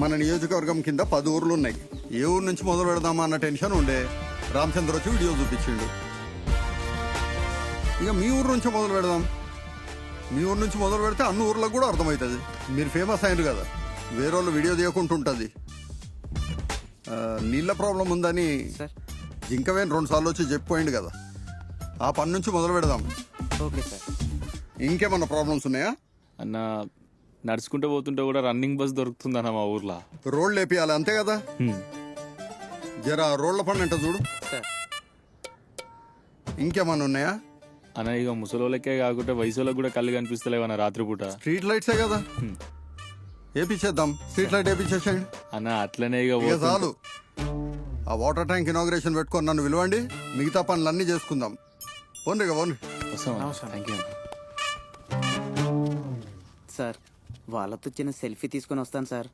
మన నియోజకవర్గం కింద 10 ఊర్లు ఉన్నాయి. ఏ ఊరు నుంచి మొదలు పెడదామా అన్న టెన్షన్ ఉండే. రామచంద్ర వచ్చి వీడియో చూపించిండు. ఇక మీ ఊరు నుంచి మొదలు పెడదాం. మీ ఊరు నుంచి మొదలు పెడితే అన్ని ఊర్లకు కూడా అర్థమవుతుంది. మీరు ఫేమస్ అయినారు కదా, వేరే వాళ్ళు వీడియో తీయకుంటుంటుంది. నీళ్ళ ప్రాబ్లం ఉందని జింకవేన్ 2 సార్లు వచ్చి చెప్పిపోయింది కదా, ఆ పని నుంచి మొదలు పెడదాం. Okay sir. ఇంకేమన్నా ప్రాబ్లమ్స్ ఉన్నాయా? అన్న నడుచుకుంటూ పోతుంటే కూడా రన్నింగ్ బస్ దొరుకుతుందన్న మా ఊర్లో. రోడ్లు వేపియాలి అంతే కదా. జరా రోడ్ల పని అంటే చూడు. సార్ ఇంకేమన్నా ఉన్నాయా? అన్న ఇక ముసలోళ్ళకే కాకుండా వయసులోకి కూడా కళ్ళు కనిపిస్తలేవన్న రాత్రిపూట. స్ట్రీట్ లైట్సే కదా, వేపించేద్దాం. స్ట్రీట్ లైట్ వేపించేసేయండి అన్న అట్లనే ఇక ఇక చాలు. ఆ వాటర్ ట్యాంక్ ఇనాగ్రేషన్ పెట్టుకొని నన్ను పిలవండి, మిగతా పనులన్నీ చేసుకుందాం. పోండి ఇక పోండి. వస్తాం. Thank you. సార్ వాళ్ళతో చిన్న సెల్ఫీ తీసుకొని వస్తాను సార్.